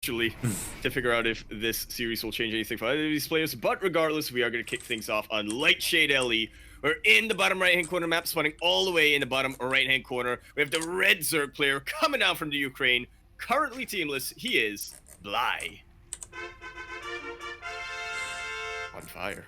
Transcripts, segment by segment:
actually, to figure out if this series will change anything for either of these players. But regardless, we are going to kick things off on Lightshade LE. We're in the bottom right-hand corner map, spawning all the way in the bottom right-hand corner. We have the red Zerg player coming down from the Ukraine, currently teamless. He is Bly. On fire.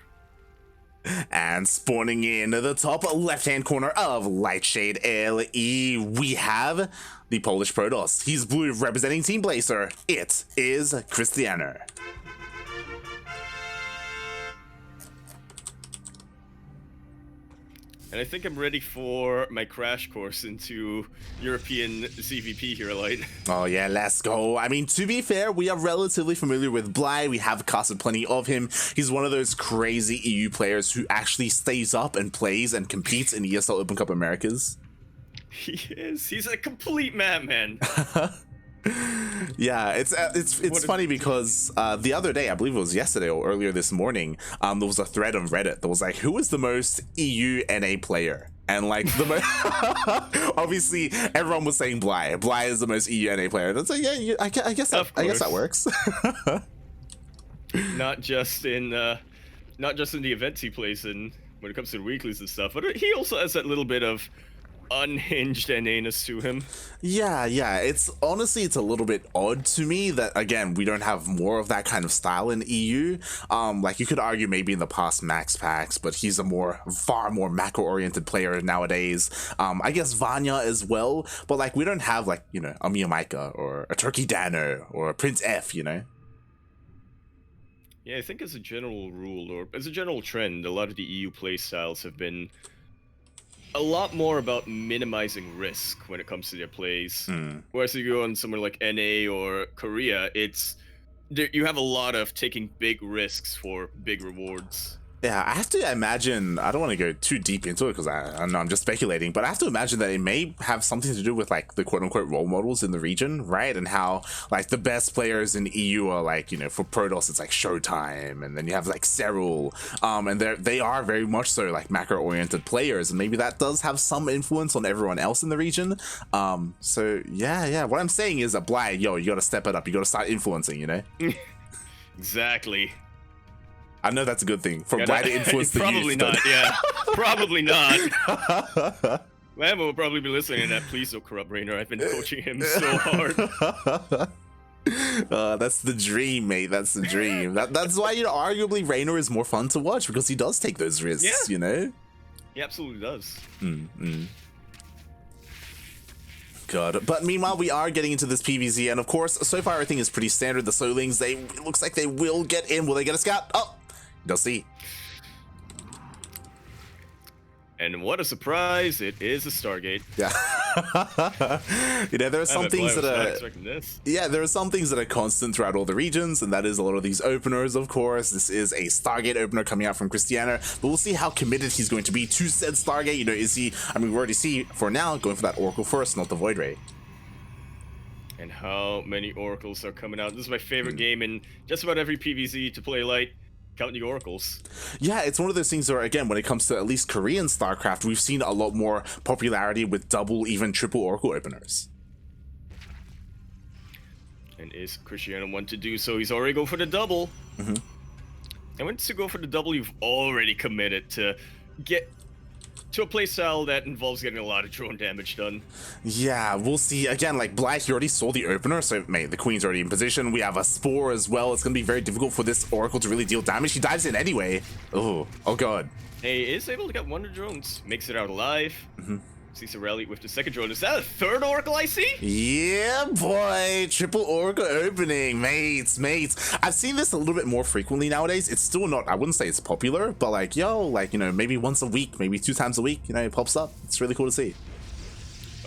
And spawning in the top left-hand corner of Lightshade LE, we have the Polish Protoss. He's blue, representing Team Blazer. It is Krystianer. And I think I'm ready for my crash course into European CVP here, Light. Oh yeah, let's go. I mean, to be fair, we are relatively familiar with Bly. We have casted plenty of him. He's one of those crazy EU players who actually stays up and plays and competes in ESL Open Cup Americas. He is. He's a complete madman. Yeah, it's funny because the other day, I believe it was yesterday or earlier this morning, there was a thread on Reddit that was like, who is the most EU NA player? And like obviously everyone was saying Bly. Bly is the most EU NA player. That's like, yeah, I guess that works. Not just in the events he plays in when it comes to the weeklies and stuff, but he also has that little bit of unhinged NA-ness to him. Yeah, it's honestly, it's a little bit odd to me that, again, we don't have more of that kind of style in EU. Like you could argue maybe in the past Max Packs, but he's a far more macro-oriented player nowadays. I guess Vanya as well, but like we don't have like, you know, a Miyamaika or a Turkey Dano or a Prince F, you know? Yeah, I think as a general rule, or as a general trend, a lot of the EU play styles have been a lot more about minimizing risk when it comes to their plays. Whereas if you go on somewhere like NA or Korea, you have a lot of taking big risks for big rewards. Yeah, I have to imagine, I don't want to go too deep into it because I know I'm just speculating, but I have to imagine that it may have something to do with like the quote-unquote role models in the region, right? And how like the best players in EU are like, you know, for Protoss it's like Showtime, and then you have like Serral, and they are very much so like macro-oriented players, and maybe that does have some influence on everyone else in the region. So yeah, what I'm saying is that Bly, yo, you gotta step it up, you gotta start influencing, you know? Exactly. I know that's a good thing for Bly to influence the probably youth. Not, yeah. Probably not. Lambo will probably be listening to that. Please don't corrupt Raynor. I've been coaching him so hard. That's the dream, mate. That's the dream. That's why, you know, arguably Raynor is more fun to watch because he does take those risks, you know? He absolutely does. God. But meanwhile, we are getting into this PvZ, and of course, so far everything is pretty standard. The Solings, it looks like they will get in. Will they get a scout? Oh, they'll see. And what a surprise, it is a Stargate. Yeah. You know, there are some things that are... Yeah, there are some things that are constant throughout all the regions, and that is a lot of these openers, of course. This is a Stargate opener coming out from Krystianer, but we'll see how committed he's going to be to said Stargate. You know, is he... I mean, we already see, for now, going for that Oracle first, not the Void Ray. And how many Oracles are coming out. This is my favorite game in just about every PvZ to play Light. Counting the Oracles. Yeah, it's one of those things where, again, when it comes to at least Korean StarCraft, we've seen a lot more popularity with double, even triple Oracle openers. And is Krystianer one to do so? He's already going for the double. And once you go for the double, you've already committed to get to a playstyle that involves getting a lot of drone damage done. Yeah, we'll see. Again, like Bly, he already saw the opener, so mate, the Queen's already in position. We have a Spore as well. It's going to be very difficult for this Oracle to really deal damage. He dives in anyway. Oh god. He is able to get one of the drones. Makes it out alive. Sees a rally with the second drone. Is that a third Oracle I see? Yeah, boy. Triple Oracle opening, mates. I've seen this a little bit more frequently nowadays. It's still not, I wouldn't say it's popular, but like, yo, like, you know, maybe once a week, maybe 2 times a week, you know, it pops up. It's really cool to see.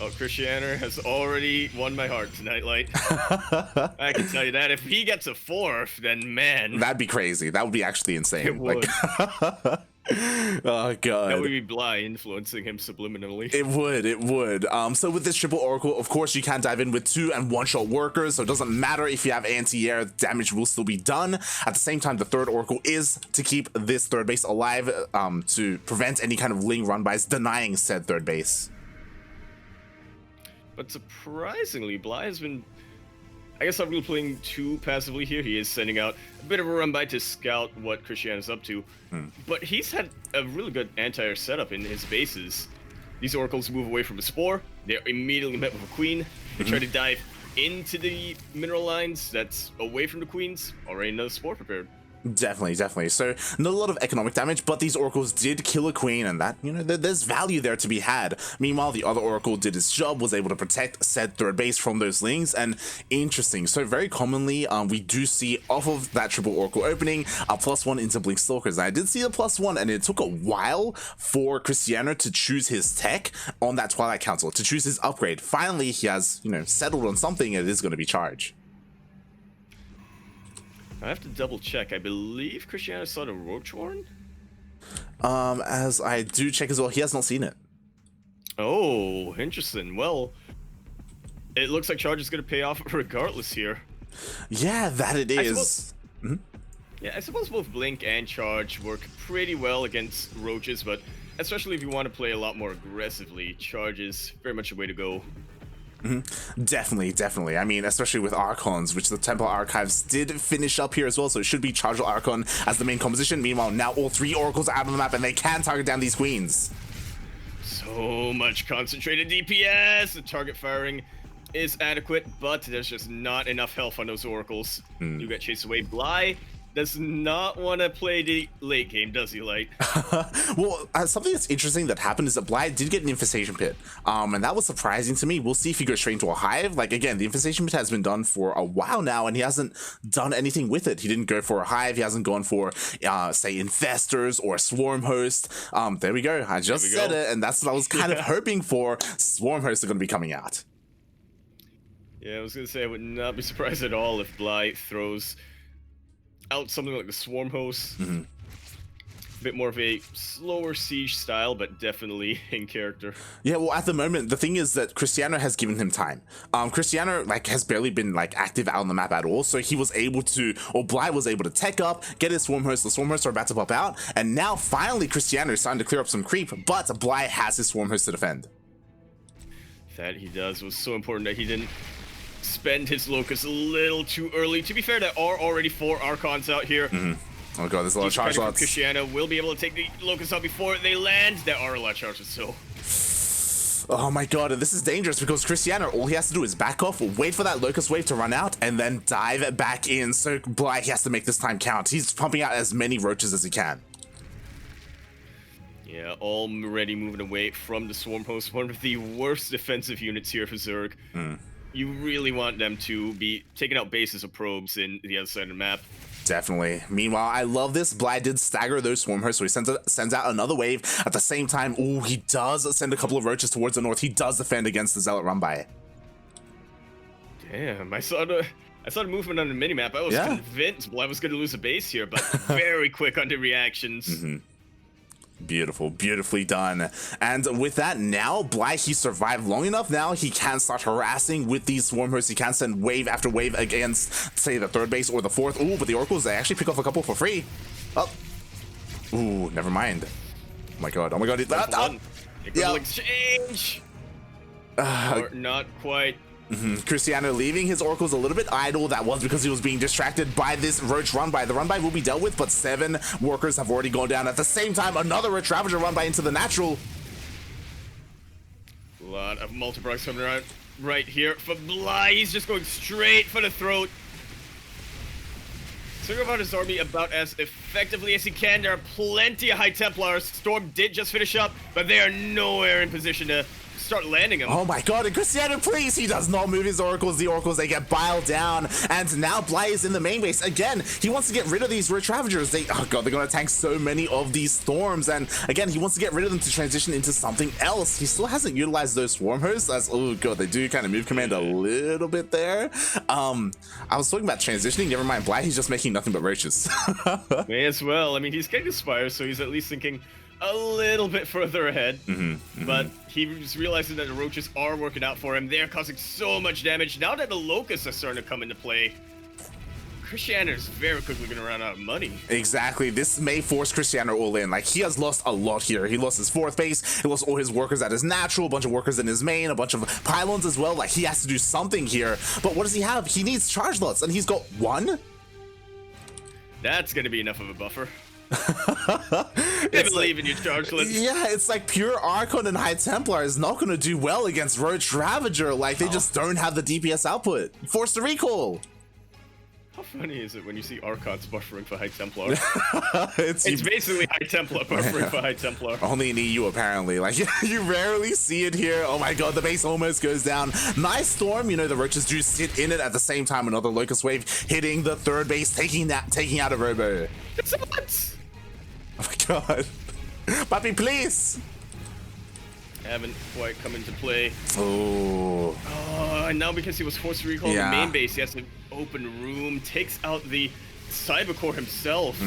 Oh, Krystianer has already won my heart tonight, Light. I can tell you that. If he gets a 4th, then man. That'd be crazy. That would be actually insane. It would. Like, oh god, that would be Bly influencing him subliminally. It would. So with this triple Oracle, of course, you can dive in with 2 and 1-shot workers, so it doesn't matter if you have anti-air, damage will still be done. At the same time, the third Oracle is to keep this third base alive, to prevent any kind of Ling run-bys denying said third base. But surprisingly, Bly has been I guess not really playing too passively here. He is sending out a bit of a run by to scout what Krystianer's up to. But he's had a really good anti-air setup in his bases. These oracles move away from the spore. They're immediately met with a queen. They try to dive into the mineral lines that's away from the queens. Already another spore prepared. Definitely, definitely. So not a lot of economic damage, but these oracles did kill a queen, and that, you know, there's value there to be had. Meanwhile, the other oracle did its job, was able to protect said third base from those lings, and interesting. So very commonly, we do see off of that triple oracle opening a +1 into Blink Stalkers. And I did see the +1, and it took a while for Krystianer to choose his tech on that Twilight Council, to choose his upgrade. Finally, he has, you know, settled on something, and it is going to be charge. I have to double check. I believe Krystianer saw the Roach Horn? As I do check as well, he has not seen it. Oh, interesting. Well, it looks like charge is going to pay off regardless here. Yeah, that it is. Yeah, I suppose both Blink and Charge work pretty well against Roaches, but especially if you want to play a lot more aggressively, Charge is very much the way to go. Definitely, definitely. I mean, especially with Archons, which the Temple Archives did finish up here as well, so it should be Charge Archon as the main composition. Meanwhile, now all 3 Oracles are out on the map, and they can target down these queens. So much concentrated DPS! The target firing is adequate, but there's just not enough health on those Oracles. You get chased away. Bly does not want to play the late game, does he, Light? Well, something that's interesting that happened is that Bly did get an Infestation Pit, and that was surprising to me. We'll see if he goes straight into a Hive. Like, again, the Infestation Pit has been done for a while now, and he hasn't done anything with it. He didn't go for a Hive. He hasn't gone for, say, Infestors or Swarm Host. There we go. I just said it, and that's what I was kind of hoping for. Swarm Hosts are going to be coming out. Yeah, I was going to say, I would not be surprised at all if Bly throws out something like the Swarm Host. A bit more of a slower siege style, but definitely in character. Yeah, well, at the moment, the thing is that Krystianer has given him time. Krystianer, like, has barely been, like, active out on the map at all, so he was able to, or Bly was able to tech up, get his Swarm Host. The Swarm Hosts are about to pop out, and now, finally, Krystianer is starting to clear up some creep, but Bly has his Swarm Host to defend. That he does was so important that he didn't spend his Locust a little too early. To be fair, there are already 4 Archons out here. Oh god, there's a lot of charge slots. Krystianer will be able to take the Locust out before they land. There are a lot of charges, so. Oh my god, and this is dangerous because Krystianer, all he has to do is back off, wait for that Locust wave to run out, and then dive back in. So Bly, he has to make this time count. He's pumping out as many Roaches as he can. Yeah, already moving away from the Swarm Host, one of the worst defensive units here for Zerg. You really want them to be taking out bases of probes in the other side of the map. Definitely. Meanwhile, I love this. Bly did stagger those Swarm Hosts, so he sends out another wave. At the same time, ooh, he does send a couple of Roaches towards the north. He does defend against the Zealot run by. Damn, I saw the movement on the minimap. I was convinced Bly was going to lose a base here, but very quick on the reactions. Beautiful, beautifully done. And with that, now Bly, he survived long enough. Now he can start harassing with these Swarm Hosts. He can send wave after wave against, say, the 3rd base or the 4th. Ooh, but the Oracles, they actually pick off a couple for free. Oh. Ooh, never mind. Oh my god, oh my god. Exchange! Or not quite. Krystianer leaving his Oracles a little bit idle. That was because he was being distracted by this Roach run-by. The run-by will be dealt with, but 7 workers have already gone down. At the same time, another Roach Ravager run-by into the natural. A lot of multi-procs coming around right here for Bly. He's just going straight for the throat. Swing about his army about as effectively as he can. There are plenty of High Templars. Storm did just finish up, but they are nowhere in position to start landing him. Oh my god, and Krystianer, please! He does not move his Oracles. The Oracles, they get biled down, and now Bly is in the main base. Again, he wants to get rid of these Roach Ravagers. Oh god, they're gonna tank so many of these Storms, and again, he wants to get rid of them to transition into something else. He still hasn't utilized those Swarm Hosts, as, oh god, they do kind of move command a little bit there. I was talking about transitioning, never mind, Bly, he's just making nothing but Roaches. May as well. I mean, he's getting Spire, so he's at least thinking a little bit further ahead, but he's realizing that the Roaches are working out for him. They're causing so much damage. Now that the Locusts are starting to come into play, Krystianer is very quickly going to run out of money. Exactly. This may force Krystianer all in. Like, he has lost a lot here. He lost his 4th base. He lost all his workers at his natural, a bunch of workers in his main, a bunch of pylons as well. Like, he has to do something here. But what does he have? He needs charge lots, and he's got 1? That's going to be enough of a buffer. I believe in your charge lots. Yeah, it's like pure Archon and High Templar is not going to do well against Roach Ravager. Like, they just don't have the DPS output. Forced to recall. How funny is it when you see Archons buffering for High Templar? it's basically High Templar buffering for High Templar. Only in EU, apparently. Like, you rarely see it here. Oh my god, the base almost goes down. Nice storm. You know, the Roaches do sit in it at the same time. Another Locust Wave hitting the 3rd base, taking out a Robo. It's a what? Oh my god. Puppy, please. Haven't quite come into play. Oh. Oh, and now because he was forced to recall the main base, he has to open room, takes out the Cybercore himself.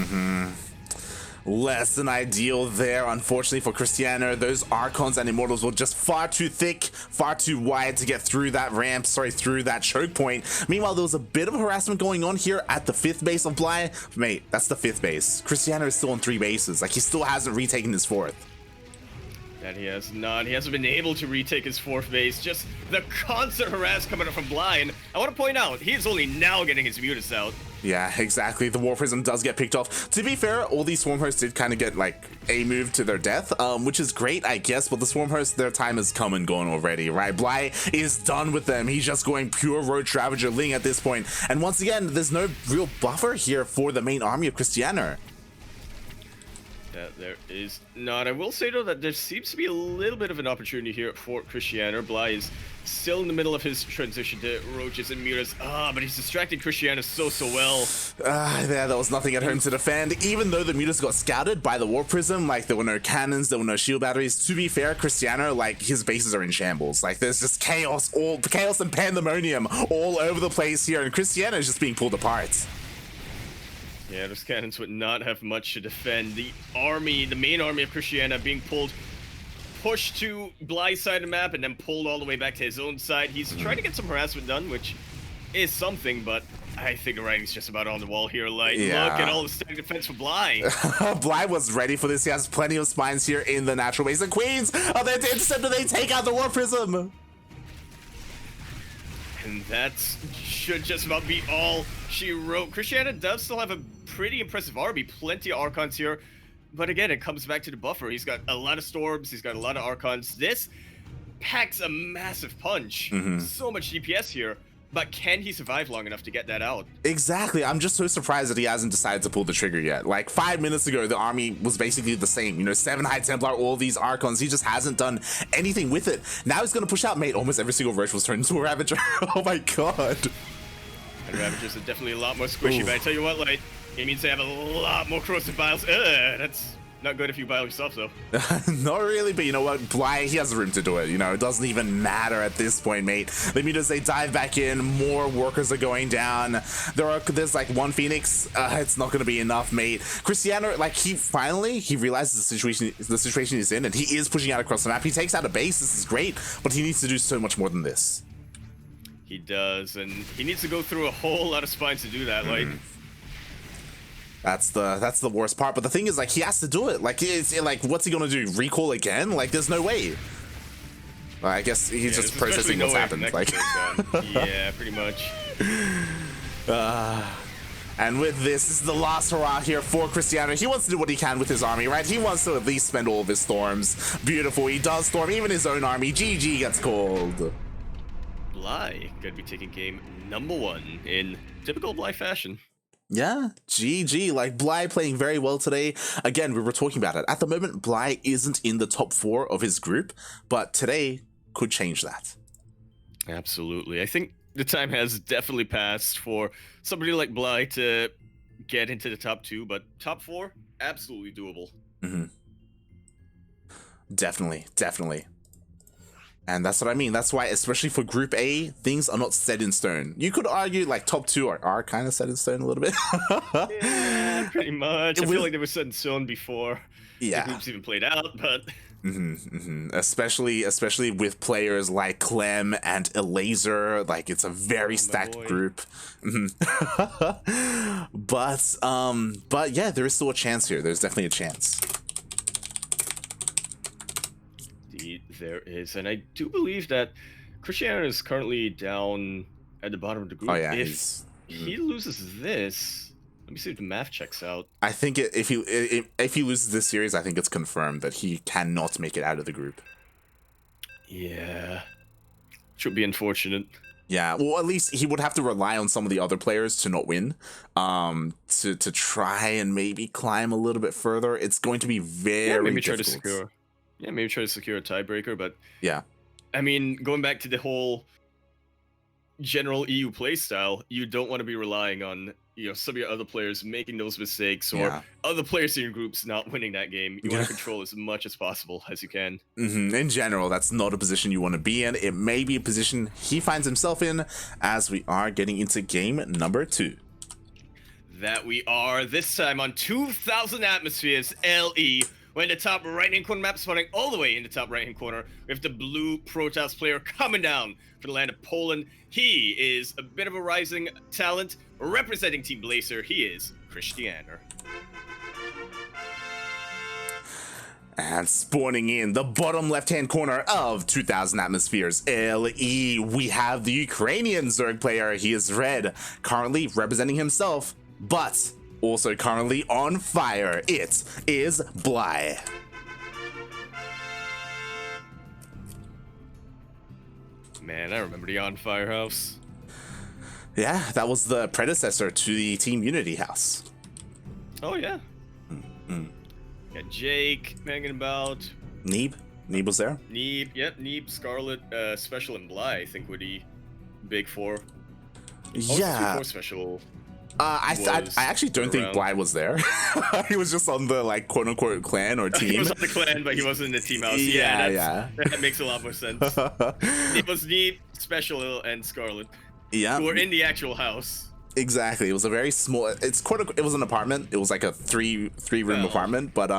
Less than ideal there, unfortunately, for Krystianer. Those Archons and Immortals were just far too thick, far too wide to get through that ramp, through that choke point. Meanwhile, there was a bit of harassment going on here at the 5th base of Bly. Mate, that's the 5th base. Krystianer is still on 3 bases. Like, he still hasn't retaken his 4th. That he has not. He hasn't been able to retake his 4th base. Just the constant harass coming up from Bly. And I want to point out, he is only now getting his Mutas out. Yeah, exactly. The War Prism does get picked off. To be fair, all these Swarm Hosts did kind of get, like, a move to their death, which is great, I guess, but the Swarm Hosts, their time has come and gone already, right? Bly is done with them. He's just going pure Roach Ravager Ling at this point. And once again, there's no real buffer here for the main army of Krystianer. There is not. I will say, though, that there seems to be a little bit of an opportunity here for Krystianer. Bly is still in the middle of his transition to Roaches and Mutas. But he's distracted Krystianer so well. There was nothing at home to defend. Even though the Mutas got scouted by the War Prism, like, there were no cannons, there were no shield batteries. To be fair, Krystianer, like, his bases are in shambles. Like, there's just chaos and pandemonium all over the place here, and Krystianer is just being pulled apart. Yeah, those cannons would not have much to defend. The main army of Krystianer being pushed to Bly's side of the map and then pulled all the way back to his own side. He's trying to get some harassment done, which is something, but I think the writing's just about on the wall here. Like, look at all the static defense for Bly. Bly was ready for this. He has plenty of spines here in the natural base. The Queens are there to intercept, and they take out the War Prism. And that should just about be all she wrote. Krystianer does still have a pretty impressive army, plenty of Archons here. But again, it comes back to the buffer. He's got a lot of Storms, he's got a lot of Archons. This packs a massive punch. So much DPS here. But can he survive long enough to get that out? Exactly. I'm just so surprised that he hasn't decided to pull the trigger yet. Like, 5 minutes ago, the army was basically the same. You know, 7 High Templar, all these Archons. He just hasn't done anything with it. Now he's going to push out, mate. Almost every single Roach was turned into a Ravager. Oh my god. And Ravagers are definitely a lot more squishy, but I tell you what, like, it means they have a lot more corrosive biles. That's not good if you bile yourself, though. Not really, but you know what? Bly, he has room to do it. You know, it doesn't even matter at this point, mate. The Mutas, they dive back in. More workers are going down. There's like 1 Phoenix. It's not going to be enough, mate. Krystianer, like, he realizes the situation he's in, and he is pushing out across the map. He takes out a base. This is great, but he needs to do so much more than this. He does, and he needs to go through a whole lot of spines to do that. Like, that's the worst part. But the thing is, like, he has to do it. Like, what's he gonna do? Recall again? Like, there's no way. Well, I guess he's just processing what's happened. Like, yeah, pretty much. And with this is the last hurrah here for Krystianer. He wants to do what he can with his army, right? He wants to at least spend all of his storms. Beautiful. He does storm even his own army. GG gets called. Bly gonna be taking game #1 in typical Bly fashion. Yeah, GG. Like, Bly playing very well today. Again, we were talking about it. At the moment, Bly isn't in the top 4 of his group, but today could change that. Absolutely. I think the time has definitely passed for somebody like Bly to get into the top 2, but top 4, absolutely doable. Definitely. And that's what I mean. That's why, especially for Group A, things are not set in stone. You could argue, like, top 2 are kind of set in stone a little bit. Yeah, pretty much. I feel like they were set in stone before the groups even played out, but... Especially with players like Clem and Elazer. Like, it's a very stacked group. But yeah, there is still a chance here. There's definitely a chance. Indeed, there is, and I do believe that Krystianer is currently down at the bottom of the group. Oh yeah, if he loses this, let me see if the math checks out. I think if he loses this series, I think it's confirmed that he cannot make it out of the group. Yeah, should be unfortunate. Yeah, well, at least he would have to rely on some of the other players to not win, to try and maybe climb a little bit further. It's going to be very maybe difficult. try to secure. Yeah, maybe try to secure a tiebreaker, but yeah, I mean, going back to the whole general EU playstyle, you don't want to be relying on some of your other players making those mistakes or other players in your groups not winning that game. You want to control as much as possible as you can. In general, that's not a position you want to be in. It may be a position he finds himself in as we are getting into game number 2. That we are, this time on 2,000 Atmospheres LE. We're in the top right-hand corner map, spawning all the way in the top right-hand corner with the blue Protoss player coming down for the land of Poland. He is a bit of a rising talent. Representing Team Blazer, he is Krystianer. And spawning in the bottom left-hand corner of 2,000 Atmospheres LE, we have the Ukrainian Zerg player. He is red, currently representing himself, but also currently on fire. It is Bly. Man, I remember the On Fire house. Yeah, that was the predecessor to the Team Unity house. Oh, yeah. Got Jake hanging about. Neeb was there. Neeb, Scarlet, Special, and Bly, I think, were the big four. Yeah. 2-4 Special. I actually don't think Bly was there. He was just on the quote unquote clan or team. He was on the clan, but he wasn't in the team house. Yeah. That makes a lot more sense. It was Neeb, Special, and Scarlet. Yeah. Who were in the actual house. Exactly. It was a very small. It was an apartment. It was like a three room apartment. But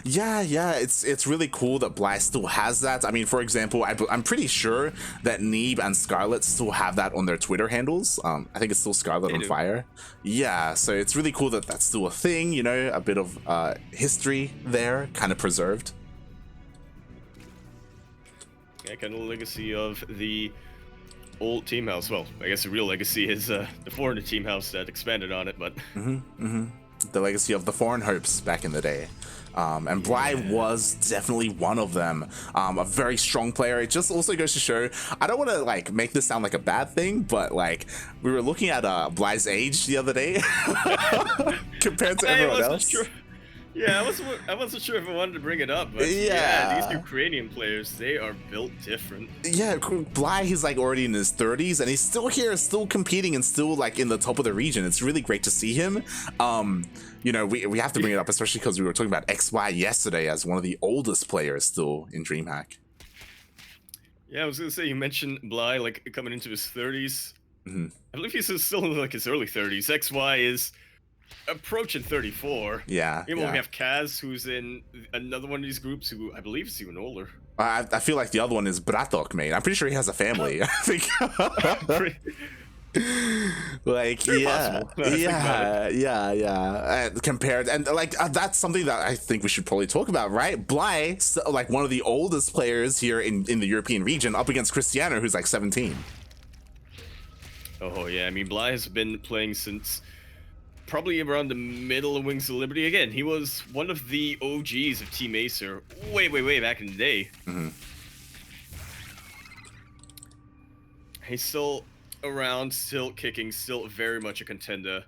it's really cool that Bly still has that. I mean, for example, I'm pretty sure that Neeb and Scarlet still have that on their Twitter handles. I think it's still Scarlet on Fire. Yeah. So it's really cool that that's still a thing. A bit of history there, kind of preserved. Yeah, kind of the legacy of the old team house. Well, I guess the real legacy is the foreign team house that expanded on it, but the legacy of the foreign hopes back in the day. And Bly was definitely one of them. A very strong player. It just also goes to show, I don't want to make this sound like a bad thing, but we were looking at Bly's age the other day compared to everyone else. Sure. Yeah, I wasn't sure if I wanted to bring it up, but these Ukrainian players, they are built different. Yeah, Bly, he's already in his 30s, and he's still here, still competing, and still in the top of the region. It's really great to see him. We have to bring it up, especially because we were talking about XY yesterday as one of the oldest players still in DreamHack. Yeah, I was gonna say, you mentioned Bly coming into his 30s. I believe he's still in his early 30s. XY is approaching 34. Yeah. We have Kaz, who's in another one of these groups, who I believe is even older. I feel like the other one is Bratok, mate. I'm pretty sure he has a family. I think. Compared, and that's something that I think we should probably talk about, right? Bly, one of the oldest players here in the European region, up against Krystianer, who's 17. Oh yeah, I mean, Bly has been playing since probably around the middle of Wings of Liberty. Again, he was one of the OGs of Team Acer way back in the day. He's still around, still kicking, still very much a contender.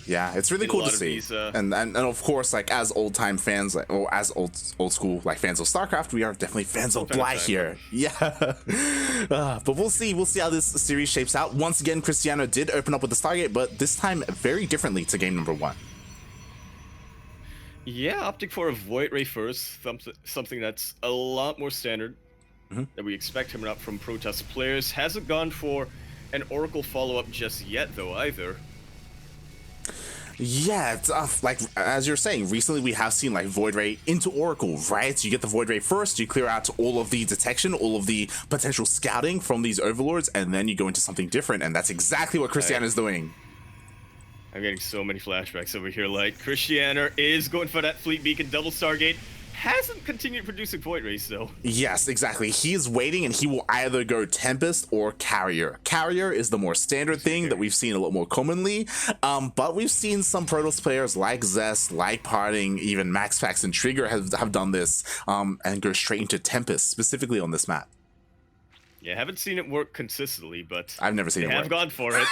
Yeah, it's really cool to see. These, and of course, as old-time fans, or as old school fans of StarCraft, we are definitely fans of Bly here. Yeah. But we'll see how this series shapes out. Once again, Krystianer did open up with the Stargate, but this time very differently to game number 1. Yeah, opting for a Void Ray first, something that's a lot more standard that we expect coming up from Protoss players. Hasn't gone for an Oracle follow-up just yet, though, either. Yeah, it's as you're saying, recently we have seen Void Ray into Oracle, right? So you get the Void Ray first, you clear out all of the detection, all of the potential scouting from these overlords, and then you go into something different, and that's exactly what Krystianer is doing. I'm getting so many flashbacks over here. Like, Krystianer is going for that Fleet Beacon double Stargate. Hasn't continued producing Void Rays, though. Yes, exactly. He's waiting, and he will either go Tempest or Carrier. Carrier is the more standard thing that we've seen a lot more commonly, but we've seen some Protoss players like Zest, like Parting, even MaxPax and Trigger have done this, and go straight into Tempest, specifically on this map. Yeah, haven't seen it work consistently, but I've never seen it work. They have gone for it.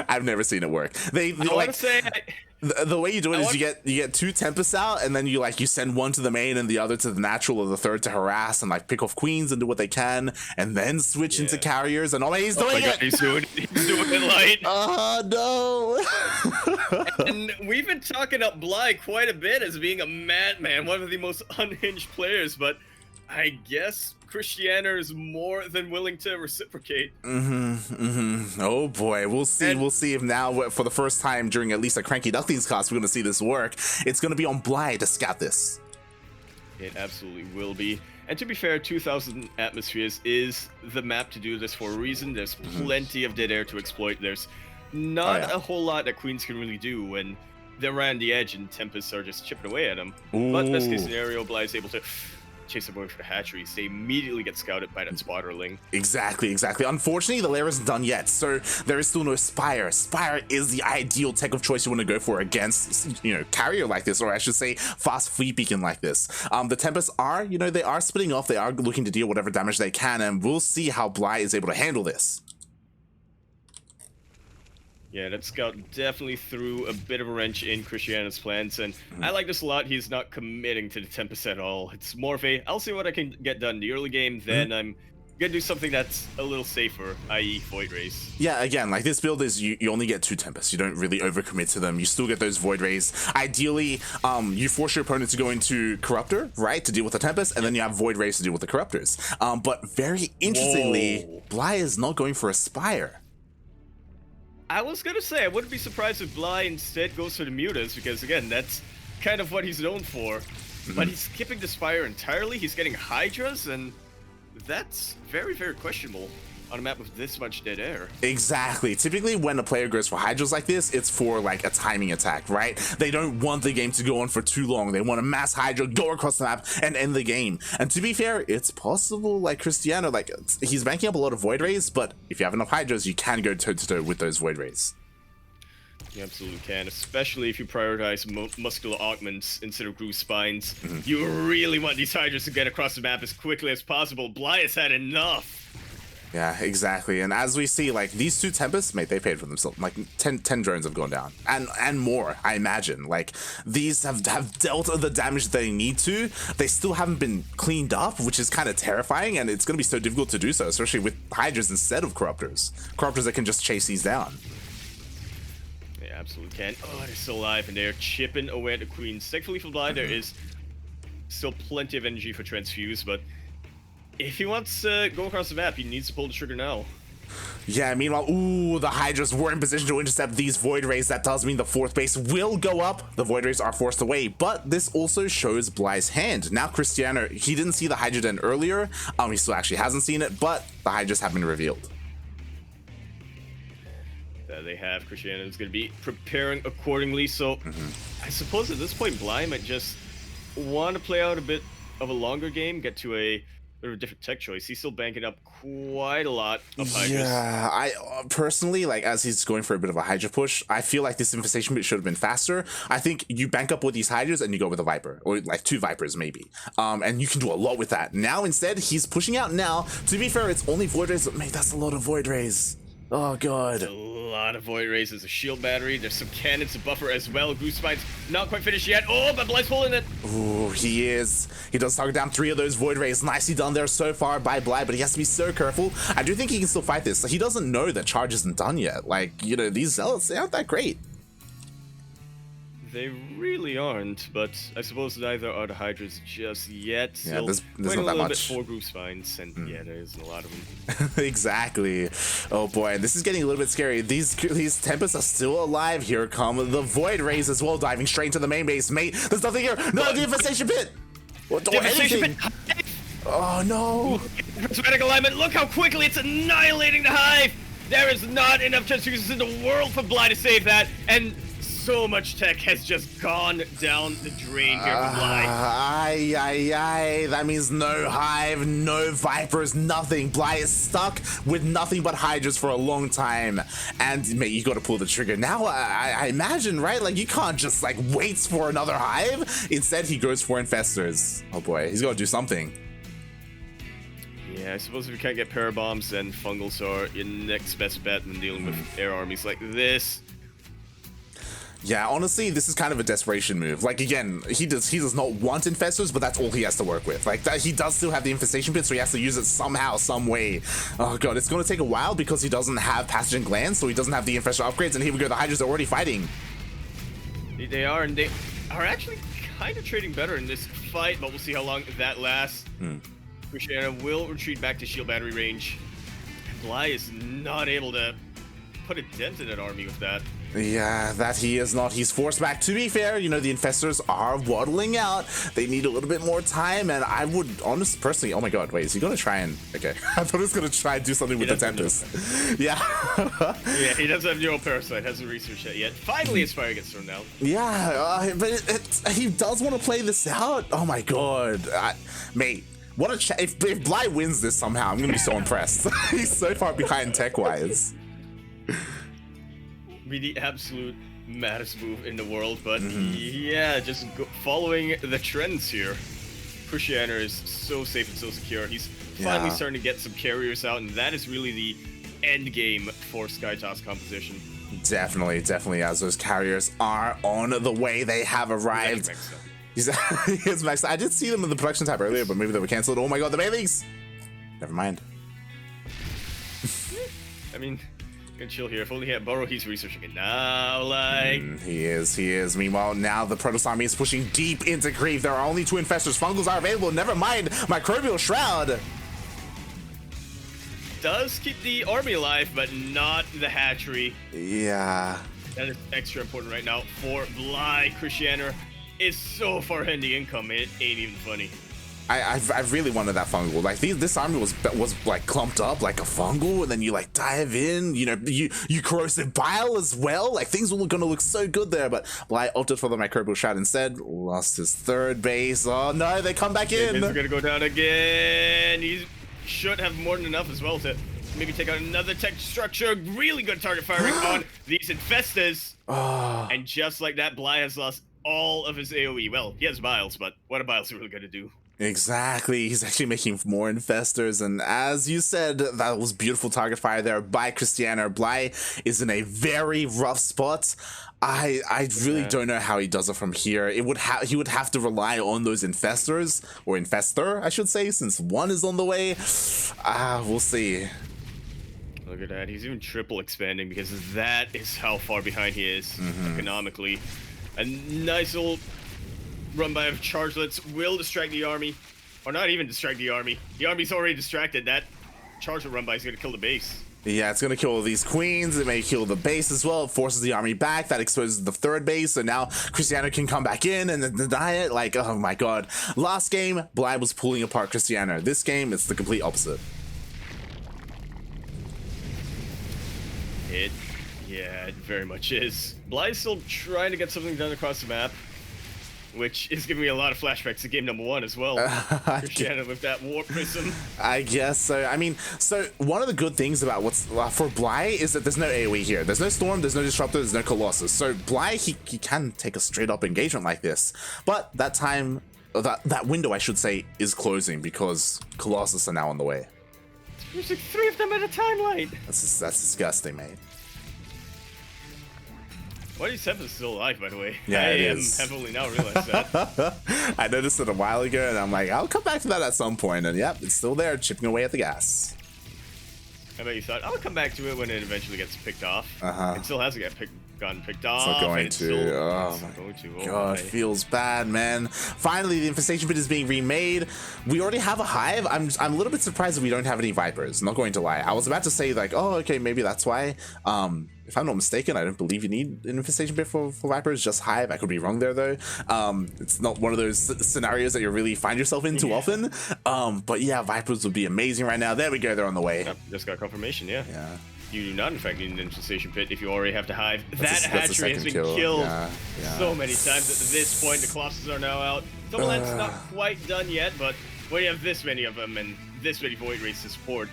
I've never seen it work. They I like say the way you do it is you get 2 Tempests out, and then you send one to the main and the other to the natural, or the third to harass and like pick off queens and do what they can, and then switch into carriers. And he's doing it. He's doing it light. No. And we've been talking up Bly quite a bit as being a madman, one of the most unhinged players, but I guess Krystianer is more than willing to reciprocate. Oh boy, we'll see. We'll see if now, for the first time during at least a Cranky Ducklings cast, we're going to see this work. It's going to be on Bly to scout this. It absolutely will be. And to be fair, 2000 Atmospheres is the map to do this for a reason. There's plenty of dead air to exploit. There's not a whole lot that Queens can really do when they're around the edge and Tempests are just chipping away at them. But best case scenario, Bly is able to chase them away for the hatcheries. They immediately get scouted by that spotterling. Exactly. Unfortunately, the lair isn't done yet, so there is still no Spire. Spire is the ideal tech of choice you want to go for against, Carrier like this, or I should say fast Fleet Beacon like this. The Tempests are, they are splitting off. They are looking to deal whatever damage they can, and we'll see how Bly is able to handle this. Yeah, that scout definitely threw a bit of a wrench in Krystianer's plans, and I like this a lot. He's not committing to the Tempest at all. It's more of a, I'll see what I can get done in the early game, then I'm gonna do something that's a little safer, i.e. Void Rays. Yeah, again, like this build is you only get 2 Tempests. You don't really overcommit to them. You still get those Void Rays. Ideally, you force your opponent to go into Corruptor, right, to deal with the Tempest, and then you have Void Rays to deal with the Corruptors. But very interestingly, Bly is not going for a Spire. I was gonna say, I wouldn't be surprised if Bly instead goes for the Mutas, because again, that's kind of what he's known for. But he's skipping the Spire entirely, he's getting Hydras, and that's very, very questionable on a map with this much dead air. Exactly. Typically, when a player goes for Hydras like this, it's for like a timing attack, right? They don't want the game to go on for too long. They want to mass Hydra, go across the map, and end the game. And to be fair, it's possible, like Krystianer, he's banking up a lot of Void Rays, but if you have enough Hydras, you can go toe-to-toe with those Void Rays. You absolutely can, especially if you prioritize muscular augments instead of groove spines. You really want these Hydras to get across the map as quickly as possible. Bly has had enough. Yeah, exactly. And as we see, these 2 Tempests, mate, they paid for themselves. 10 drones have gone down. And more, I imagine. These have dealt the damage that they need to. They still haven't been cleaned up, which is kind of terrifying, and it's going to be so difficult to do so, especially with Hydras instead of Corruptors. Corruptors that can just chase these down. They absolutely can. Oh, they're still alive, and they're chipping away at the Queens. Thankfully for Bly, there is still plenty of energy for Transfuse, but if he wants to go across the map, he needs to pull the trigger now. Yeah, meanwhile, the Hydras were in position to intercept these Void Rays. That does mean the 4th base will go up. The Void Rays are forced away, but this also shows Bly's hand. Now Krystianer, he didn't see the Hydra den earlier. He still actually hasn't seen it, but the Hydras have been revealed. There they have. Krystianer is going to be preparing accordingly, so I suppose at this point Bly might just want to play out a bit of a longer game, get to a different tech choice. He's still banking up quite a lot of Hydras. Yeah, I personally, as he's going for a bit of a Hydra push, I feel like this infestation bit should have been faster. I think you bank up with these Hydras and you go with a Viper, or 2 Vipers maybe. And you can do a lot with that. Now instead, he's pushing out now. To be fair, it's only Void Rays, but mate, that's a lot of Void Rays. Oh god. A lot of Void Rays. There's a shield battery. There's some cannons to buffer as well. Goose Spine's not quite finished yet. Oh, but Bly's pulling it. Ooh, he is. He does target down 3 of those Void Rays. Nicely done there so far by Bly, but he has to be so careful. I do think he can still fight this. He doesn't know that charge isn't done yet. These Zealots, they aren't that great. They really aren't, but I suppose neither are the Hydras just yet. Yeah, there's not that a little much. bit for Groove Spines, and yeah, there isn't a lot of them. Exactly. Oh boy, this is getting a little bit scary. These Tempests are still alive. Here come the Void Rays as well, diving straight into the main base. Mate, there's nothing here. No, the Infestation Pit. Devastation Pit. Oh no. Prismatic alignment. Look how quickly it's annihilating the Hive. There is not enough chance in the world for Bly to save that, and so much tech has just gone down the drain here for Bly. That means no Hive, no Vipers, nothing. Bly is stuck with nothing but Hydras for a long time. And mate, you gotta pull the trigger. Now I imagine, right? Like you can't just like wait for another Hive. Instead he goes for Infestors. Oh boy, he's gotta do something. Yeah, I suppose if you can't get Parabombs, then Fungals are your next best bet when dealing with air armies like this. Yeah, honestly, this is kind of a desperation move. Like again, he does not want Infestors, but that's all he has to work with. Like that, he does still have the Infestation Pit, so he has to use it somehow, some way. Oh god, it's going to take a while because he doesn't have Pathogen Glands, so he doesn't have the Infestor upgrades, and here we go, the Hydras are already fighting. They are, and they are actually kind of trading better in this fight, but we'll see how long that lasts. Krystianer will retreat back to shield battery range. Bly is not able to put a dent in that army with that. Yeah, that he is not. He's forced back. To be fair, you know, the Infestors are waddling out. They need a little bit more time, and I would honestly, personally, oh my god, wait, is he gonna try and, okay. I thought he was gonna try and do something with the Tempest. Yeah. Yeah, he doesn't have Neural Parasite, hasn't researched that yet. Finally, his fire gets thrown out. Yeah, but he does want to play this out. Oh my god. Mate. What a if Bly wins this somehow, I'm gonna be so impressed. He's so far behind tech-wise. Be the absolute maddest move in the world, but yeah, just following the trends here. Krystianer is so safe and so secure. He's finally starting to get some carriers out, and that is really the end game for Skytoss composition. Definitely, as those carriers are on the way. They have arrived. He's maxed. I did see them in the production tab earlier, but maybe they were cancelled. Oh my god, the Baileys! Never mind. I mean, gonna chill here. If only he had Burrow, he's researching it now, like... He is. Meanwhile, now the Protoss army is pushing deep into Grief. There are only 2 Infestors. Fungals are available. Never mind Microbial Shroud. Does keep the army alive, but not the hatchery. Yeah. That is extra important right now for Bly. Krystianer is so far ahead in the income, it ain't even funny. I really wanted that fungal. Like this army was like clumped up like a fungal, and then you like dive in. You know, you corrosive bile as well. Like things were gonna look so good there, but Bly opted for the Microbial Shroud instead. Lost his 3rd base. Oh no, they come back in. He's gonna go down again. He should have more than enough as well to maybe take out another tech structure. Really good target firing on these Infestors. And just like that, Bly has lost all of his AoE. Well, he has Biles, but what are Biles really gonna do? Exactly, he's actually making more Infestors, and as you said, that was beautiful target fire there by Krystianer. Bly is in a very rough spot. I really don't know how he does it from here. He would have to rely on those Infestors, or Infestor, I should say, since 1 is on the way. We'll see. Look at that, he's even triple expanding because that is how far behind he is economically. A nice little run by of chargelets will distract the army, or not even distract the army. The army's already distracted. That chargelet run by is going to kill the base. Yeah, it's going to kill these queens. It may kill the base as well. It forces the army back. That exposes the 3rd base, so now Krystianer can come back in and deny it. Like, oh my god. Last game, Bly was pulling apart Krystianer. This game, it's the complete opposite. Yeah, it very much is. Bly's still trying to get something done across the map, which is giving me a lot of flashbacks to game number 1 as well. Krystianer with that Warp Prism. I guess so. I mean, so one of the good things about what's for Bly is that there's no AoE here. There's no Storm, there's no Disruptor, there's no Colossus. So Bly, he can take a straight up engagement like this. But that time, that window, I should say, is closing because Colossus are now on the way. There's like 3 of them at a time, like. That's disgusting, mate. Why is Tempest still alive, by the way? Yeah, I have only now realized that. I noticed it a while ago, and I'm like, I'll come back to that at some point. And yep, it's still there, chipping away at the gas. I bet you thought, I'll come back to it when it eventually gets picked off. It still hasn't gotten picked off. It's not going to. It's not going to. God, it feels bad, man. Finally, the Infestation Pit is being remade. We already have a Hive. I'm a little bit surprised that we don't have any Vipers. Not going to lie. I was about to say, like, oh, okay, maybe that's why. If I'm not mistaken, I don't believe you need an Infestation Pit for Vipers, just Hive. I could be wrong there, though. It's not one of those scenarios that you really find yourself in too often. But yeah, Vipers would be amazing right now. There we go, they're on the way. Yep, just got confirmation, yeah. You do not, in fact, need an infestation pit if you already have to hive. That's That hatchery has been kill. killed Yeah. so many times at this point. The Colossus are now out. Tomoland's not quite done yet, but when you have this many of them and this many Void Rays to support,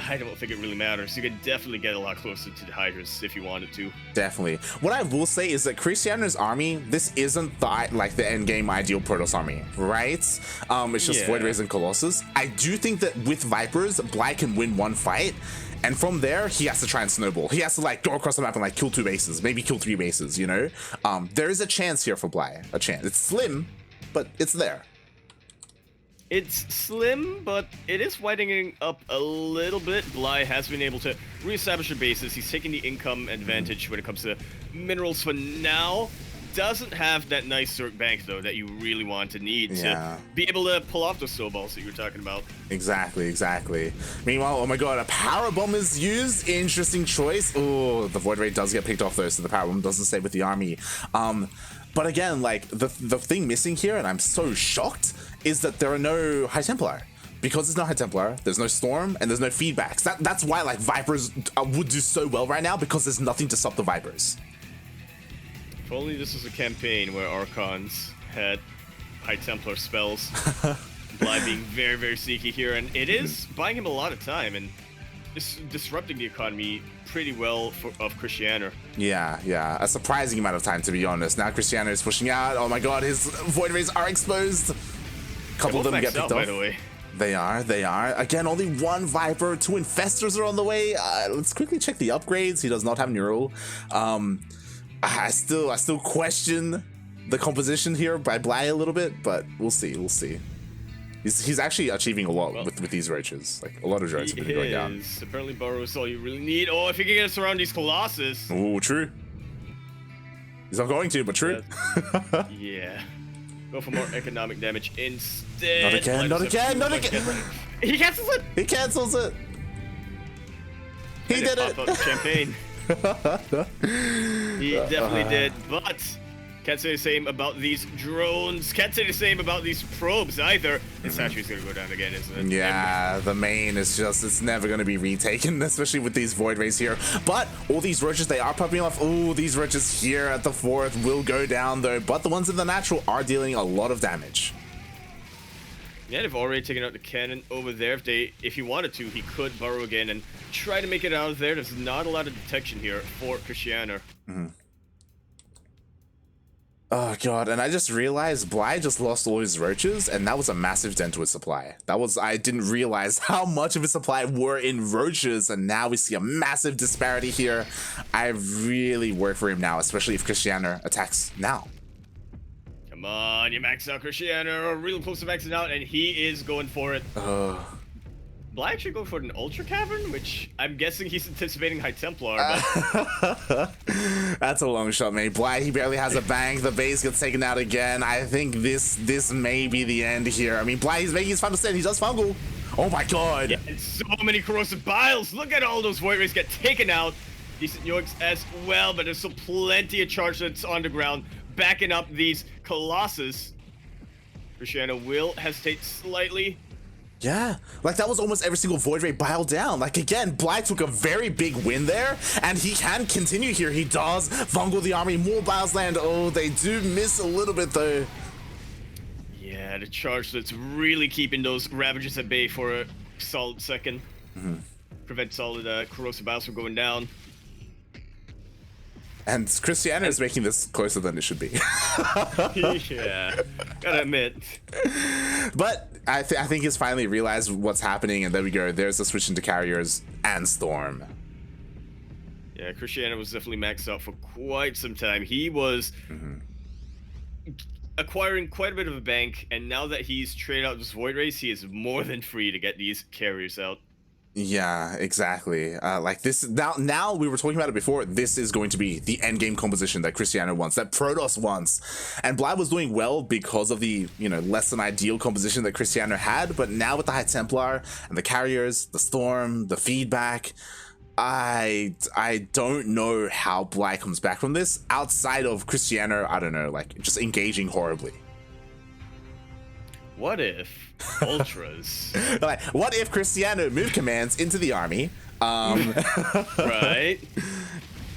I don't think it really matters. You could definitely get a lot closer to the Hydras if you wanted to. Definitely. What I will say is that Krystianer's army, this isn't like the endgame ideal Protoss army, right? It's just Void Rays and Colossus. I do think that with Vipers, Bly can win one fight. And from there, he has to try and snowball. He has to like go across the map and like kill 2 bases, maybe kill 3 bases, you know? There is a chance here for Bly, a chance. It's slim, but it's there. It's slim, but it is widening up a little bit. Bly has been able to reestablish the bases. He's taking the income advantage when it comes to minerals for now. Doesn't have that nice Zerg bank, though, that you really want to need to be able to pull off the snowballs that you were talking about. Exactly. Meanwhile, oh my god, a power bomb is used. Interesting choice. Oh, the Void Ray does get picked off, though, so the power bomb doesn't stay with the army. But again, like, the thing missing here, and I'm so shocked, is that there are no High Templar. Because there's no High Templar, there's no Storm, and there's no feedbacks. That's why, like, Vipers would do so well right now, because there's nothing to stop the Vipers. If only this was a campaign where Archons had High Templar spells. Bly being very, very sneaky here, and it is buying him a lot of time and disrupting the economy pretty well of Krystianer. Yeah, a surprising amount of time, to be honest. Now Krystianer is pushing out. Oh my god, his Void Rays are exposed. A couple of them get picked off. By the way. They are. Again, only 1 Viper, 2 Infestors are on the way. Let's quickly check the upgrades. He does not have Neural. I still question the composition here by Bly a little bit, but we'll see. He's actually achieving a lot with these roaches. Like, a lot of drones have been going down. Apparently Burrow is all you really need. Oh, if you can get us around these Colossus. Oh, true. He's not going to, but true. Yeah. Go for more economic damage instead. Not again. He cancels it! He did it! Champagne. He definitely did, but can't say the same about these drones. Can't say the same about these probes either. This hatchery's gonna go down again, isn't it? Yeah, the main is just, it's never gonna be retaken, especially with these Void Rays here. But all these roaches, they are popping off. Ooh, these roaches here at the 4th will go down though, but the ones in the natural are dealing a lot of damage. Yeah, they've already taken out the cannon over there. If he wanted to, he could burrow again and try to make it out of there. There's not a lot of detection here for Krystianer. Oh god, and I just realized Bly just lost all his roaches, and that was a massive dent to his supply. I didn't realize how much of his supply were in roaches, and now we see a massive disparity here. I really worry for him now, especially if Krystianer attacks now. Come on, you max out Krystianer, real close to maxing out, and he is going for it. Bly actually go for an Ultra Cavern, which I'm guessing he's anticipating High Templar, but... That's a long shot, mate. Bly, he barely has a bank. The base gets taken out again. I think this may be the end here. I mean, Bly, he's making his final stand. He does fungal. Oh my god. Yeah, and so many Corrosive Biles. Look at all those Void Rays get taken out. Decent Yorks as well, but there's still plenty of charge that's on the ground, backing up these Colossus. Krystianer will hesitate slightly. Yeah, like that was almost every single Void Ray bile down. Like again, Bly took a very big win there, and he can continue here. He does fungal the army, more biles land. Oh, they do miss a little bit though. Yeah, the charge that's really keeping those Ravagers at bay for a solid second. Prevent solid Corrosive Biles from going down. And Krystianer is making this closer than it should be. Yeah, gotta admit. But I think he's finally realized what's happening, and there we go. There's a switch into Carriers and Storm. Yeah, Krystianer was definitely maxed out for quite some time. He was acquiring quite a bit of a bank, and now that he's traded out this Void Race, he is more than free to get these Carriers out. Yeah, exactly. Like this now we were talking about it before. This is going to be the end game composition that Krystianer wants, that Protoss wants. And Bly was doing well because of the, less than ideal composition that Krystianer had, but now with the High Templar and the Carriers, the Storm, the feedback, I don't know how Bly comes back from this outside of Krystianer, I don't know, like just engaging horribly. What if Ultras? Like, what if Krystianer moved commands into the army, Right.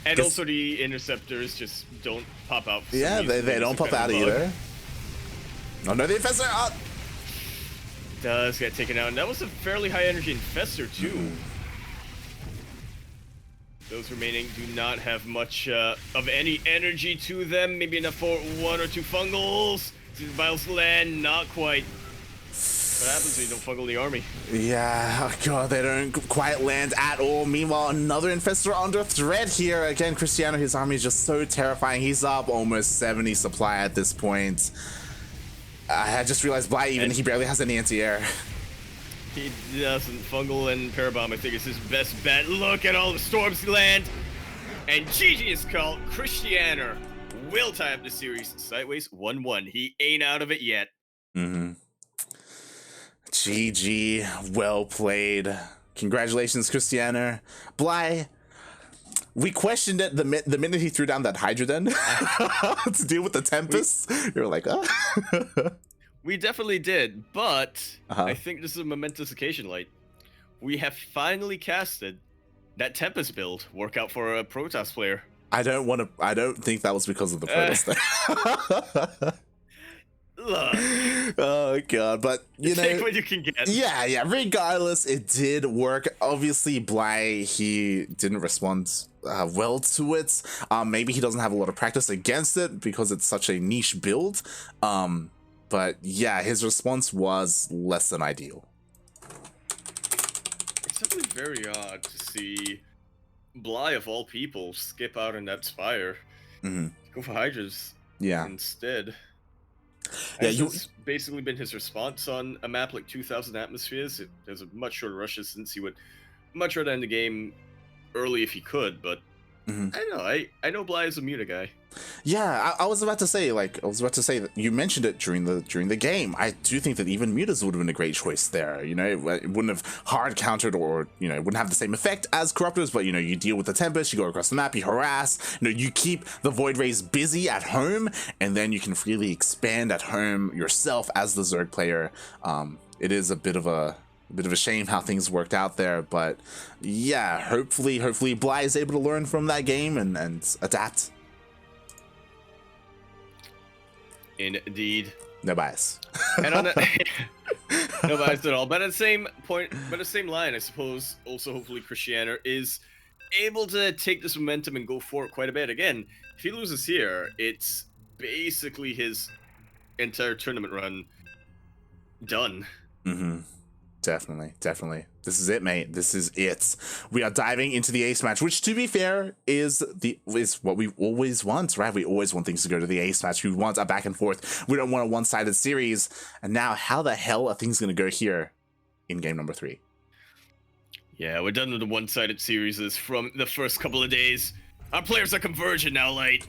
And 'Cause- also the interceptors just don't pop out. For some Yeah, reason. they don't It's a pop kind out of bug. either. Oh no, the infestor! Oh. Does get taken out, and that was a fairly high energy infestor too. Those remaining do not have much of any energy to them. Maybe enough for 1 or 2 fungals. See the vials land, not quite. What happens when you don't fungal the army? Yeah, oh god, they don't quite land at all. Meanwhile, another infestor under threat here. Again, Krystianer, his army is just so terrifying. He's up almost 70 supply at this point. I had just realized Bly he barely has any anti-air. He doesn't. Fungal and Parabomb, I think, is his best bet. Look at all the storms land. And GG is called. Krystianer will tie up the series sideways 1-1. He ain't out of it yet. GG, well played. Congratulations, Krystianer. Bly, we questioned it the minute he threw down that Hydroden to deal with the Tempest. You were like, oh. We definitely did, but I think this is a momentous occasion, Light. We have finally casted that Tempest build work out for a Protoss player. I don't think that was because of the Protoss thing. Look, Oh god, but you know, take what you can get. yeah, regardless, it did work. Obviously Bly, he didn't respond well to it. Maybe he doesn't have a lot of practice against it because it's such a niche build. But yeah, his response was less than ideal. It's definitely very odd to see Bly, of all people, skip out in that Spire. Go for Hydras instead. Yeah, It's basically been his response on a map like 2,000 atmospheres. There's a much shorter rushes since he would much rather end the game early if he could, but I don't know. I know Bly is a Muta guy. Yeah, I was about to say, that you mentioned it during the game. I do think that even Mutas would have been a great choice there. You know, it wouldn't have hard countered, or you know, it wouldn't have the same effect as Corruptors. But you know, you deal with the Tempest, you go across the map, you harass. You know, you keep the Void Rays busy at home, and then you can freely expand at home yourself as the Zerg player. It is a bit of a shame how things worked out there, but yeah, hopefully Bly is able to learn from that game and adapt. Indeed. No bias. And on no bias at all. But at the same point, but the same line, I suppose, also hopefully Krystianer is able to take this momentum and go for it quite a bit. Again, if he loses here, it's basically his entire tournament run done. Definitely. This is it, mate. This is it. We are diving into the ace match, which, to be fair, is what we always want, right? We always want things to go to the ace match. We want a back and forth. We don't want a one-sided series. And now, how the hell are things going to go here in game number 3? Yeah, we're done with the one-sided series from the first couple of days. Our players are converging now, Light.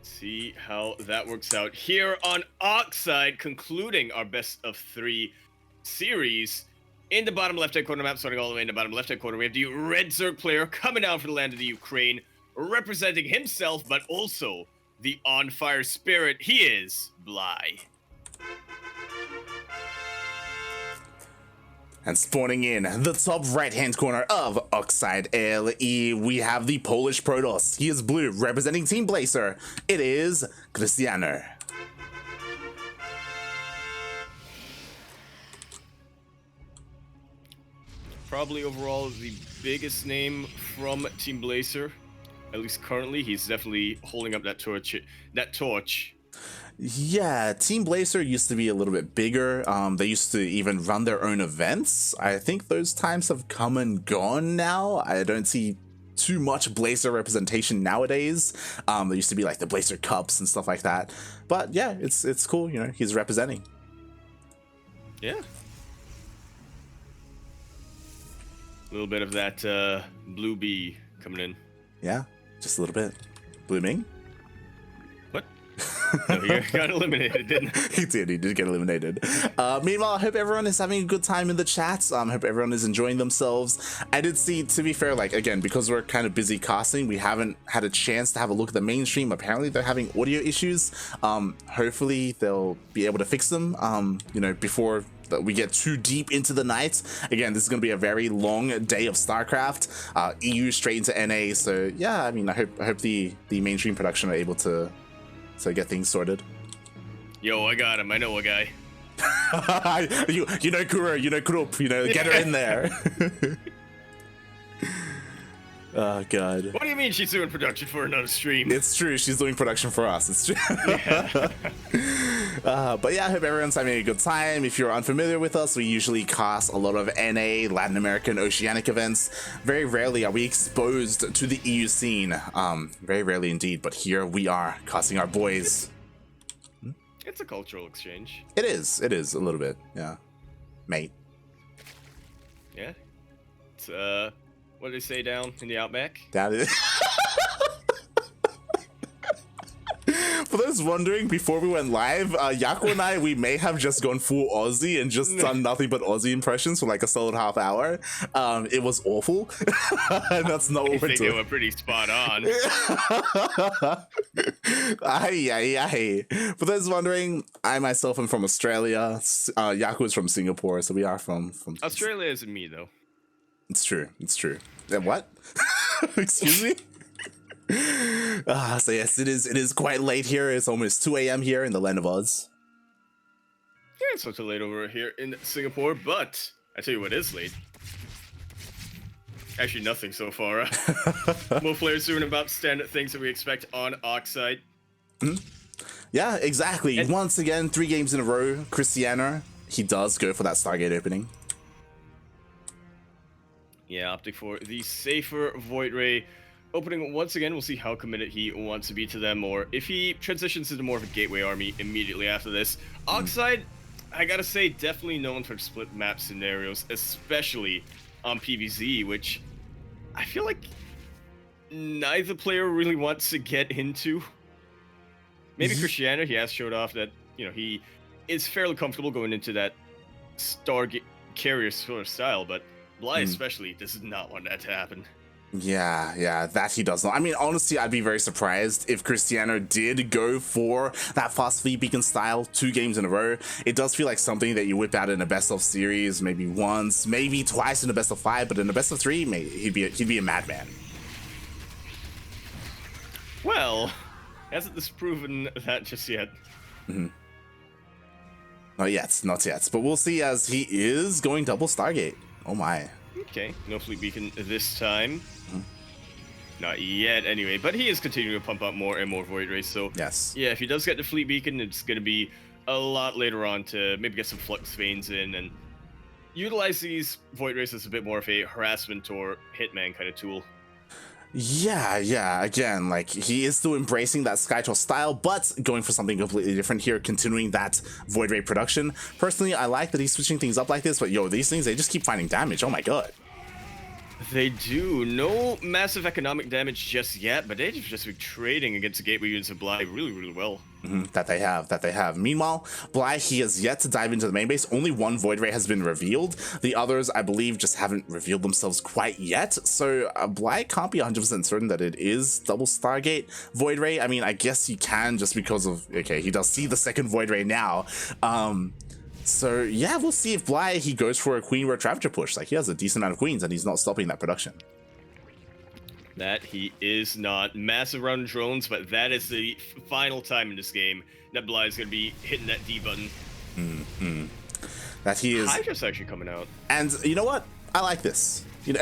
See how that works out here on Oxide, concluding our best of 3 series. In the bottom left-hand corner map, starting all the way in the bottom left-hand corner, we have the Red Zerg player coming down for the land of the Ukraine, representing himself, but also the on-fire spirit. He is Bly. And spawning in the top right-hand corner of Oxide LE, we have the Polish Protoss. He is blue, representing Team Blazer. It is Krystianer. Probably overall the biggest name from Team Blazer, at least currently. He's definitely holding up that torch. Yeah, Team Blazer used to be a little bit bigger. They used to even run their own events. I think those times have come and gone now. I don't see too much Blazer representation nowadays. There used to be like the Blazer Cups and stuff like that. But yeah, it's cool, you know, he's representing. Yeah. A little bit of that blue bee coming in. Yeah, just a little bit. Blooming. What? No, he got eliminated, didn't he? He did get eliminated. Meanwhile, I hope everyone is having a good time in the chat. I hope everyone is enjoying themselves. I did see, to be fair, like, again, because we're kind of busy casting, we haven't had a chance to have a look at the main stream. Apparently, they're having audio issues. Hopefully, they'll be able to fix them, you know, before we get too deep into the night. Again, this is going to be a very long day of StarCraft. EU straight into NA. So yeah, I mean, I hope the mainstream production are able to get things sorted. Yo, I got him. I know a guy. you know Kuro, you know Krupp, you know, get her in there. Oh god. What do you mean she's doing production for another stream? It's true, she's doing production for us. It's true. Yeah. But yeah, I hope everyone's having a good time. If you're unfamiliar with us, we usually cast a lot of NA, Latin American, Oceanic events. Very rarely are we exposed to the EU scene. Very rarely indeed, but here we are casting our boys. It's a cultural exchange. It is a little bit, yeah. Mate. Yeah. It's, what do they say down in the Outback? That is. For those wondering, before we went live, Yaku and I, we may have just gone full Aussie and just done nothing but Aussie impressions for like a solid half hour. It was awful. And that's not what we're doing. They were pretty spot on. Aye. For those wondering, I myself am from Australia. Yaku is from Singapore, so we are from Australia isn't me, though. It's true. What? Excuse me? So yes, it is quite late here. It's almost 2 a.m. here in the land of Oz. Yeah, it's not too late over here in Singapore, but I tell you what is late. Actually, nothing so far. More players doing about standard things that we expect on Oxide. Yeah, exactly. And once again, 3 games in a row, Krystianer, he does go for that Stargate opening. Yeah, opting for the safer Void Ray. Opening once again, we'll see how committed he wants to be to them, or if he transitions into more of a gateway army immediately after this. Oxide, I gotta say, definitely known for split map scenarios, especially on PvZ, which I feel like neither player really wants to get into. Maybe Krystianer, he has showed off that, you know, he is fairly comfortable going into that Stargate carrier sort of style, but Bly especially does not want that to happen. Yeah, that he does not. I mean, honestly, I'd be very surprised if Krystianer did go for that fast fleet beacon style 2 games in a row. It does feel like something that you whip out in a best of series, maybe once, maybe twice in a best of 5, but in a best of 3, he'd be a madman. Well, hasn't disproven that just yet. Not yet, but we'll see as he is going double Stargate. Oh my. Okay, no fleet beacon this time. Not yet, anyway. But he is continuing to pump out more and more Void Rays. So, yes. Yeah, if he does get the fleet beacon, it's going to be a lot later on to maybe get some Flux Veins in and utilize these Void Rays as a bit more of a harassment or hitman kind of tool. Yeah. Again, like, he is still embracing that Skytroll style, but going for something completely different here, continuing that Void Ray production. Personally, I like that he's switching things up like this, but yo, these things, they just keep finding damage. Oh my god. They do. No massive economic damage just yet, but they've just been trading against the gateway units of Bly really well. That they have. Meanwhile, Bly, he has yet to dive into the main base. Only 1 Void Ray has been revealed. The others, I believe, just haven't revealed themselves quite yet. So Bly can't be 100% certain that it is double Stargate Void Ray. I mean, I guess you can just because of, okay, he does see the second Void Ray now. So yeah, we'll see if Bly, he goes for a Queen Road Ravager push. Like, he has a decent amount of queens and he's not stopping that production. That he is not. Massive round of drones, but that is the final time in this game that Bly is going to be hitting that D button. That he is. Hydra's actually coming out. And you know what? I like this. You know,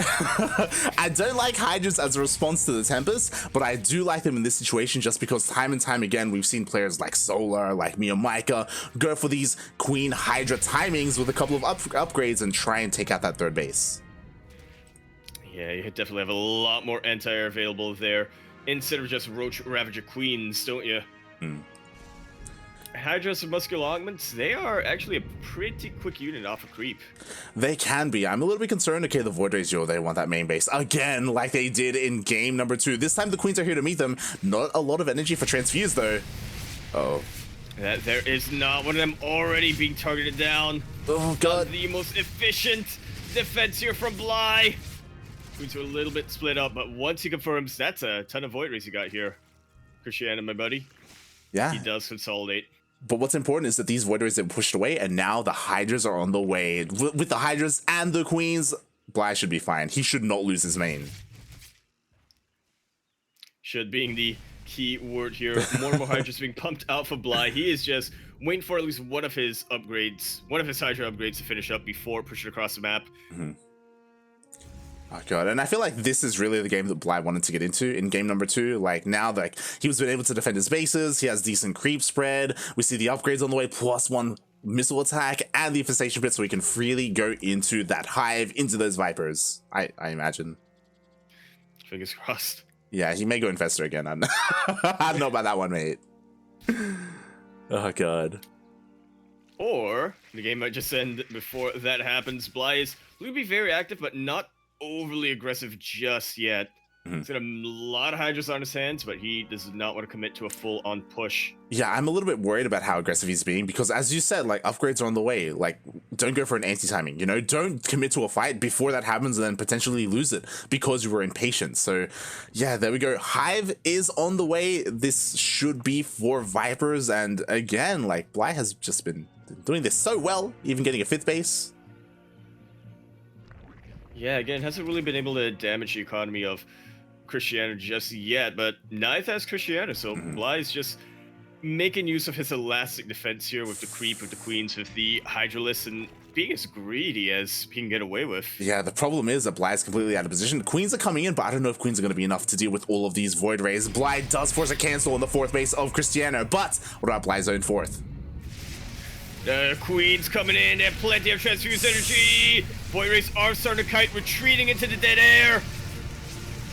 I don't like Hydras as a response to the Tempest, but I do like them in this situation just because time and time again we've seen players like Solar, like Miyamika, go for these Queen Hydra timings with a couple of upgrades and try and take out that third base. Yeah, you definitely have a lot more anti-air available there instead of just Roach Ravager Queens, don't you? Hydras and Muscular Augments, they are actually a pretty quick unit off a creep. They can be. I'm a little bit concerned. Okay, the Void Rays, yo, they want that main base again, like they did in game number 2. This time the Queens are here to meet them. Not a lot of energy for Transfuse, though. Uh-oh. There is not one of them already being targeted down. Oh, God. The most efficient defense here from Bly. Queens are a little bit split up, but once he confirms, that's a ton of Void Rays you got here. Krystianer, my buddy. Yeah. He does consolidate. But what's important is that these Void Rays have pushed away, and now the Hydras are on the way. With the Hydras and the Queens, Bly should be fine. He should not lose his main. Should being the key word here. More and more Hydras being pumped out for Bly. He is just waiting for at least one of his upgrades, one of his Hydra upgrades to finish up before pushing across the map. Oh god, and I feel like this is really the game that Bly wanted to get into in game number 2. Like now, like he was been able to defend his bases, he has decent creep spread, we see the upgrades on the way, +1 missile attack, and the infestation pit, so we can freely go into that hive, into those Vipers, I imagine. Fingers crossed. Yeah, he may go Infestor again. I don't know about that one, mate. Oh god. Or the game might just end before that happens. Bly will be very active, but not overly aggressive just yet. He's got a lot of Hydras on his hands, but he does not want to commit to a full-on push. Yeah, I'm a little bit worried about how aggressive he's being, because as you said, like, upgrades are on the way. Like, don't go for an anti-timing, you know? Don't commit to a fight before that happens and then potentially lose it because you were impatient. So, yeah, there we go. Hive is on the way. This should be for Vipers, and again, like, Bly has just been doing this so well, even getting a 5th base. Yeah, again, hasn't really been able to damage the economy of Krystianer just yet, but Ninth has Krystianer, so Bly's just making use of his elastic defense here with the creep, with the queens, with the Hydralisk, and being as greedy as he can get away with. Yeah, the problem is that Bly's completely out of position. Queens are coming in, but I don't know if Queens are going to be enough to deal with all of these Void Rays. Bly does force a cancel on the 4th base of Krystianer, but what about Bly's own 4th? The Queens coming in, they have plenty of transfused energy. Void Rays are starting to kite, retreating into the dead air.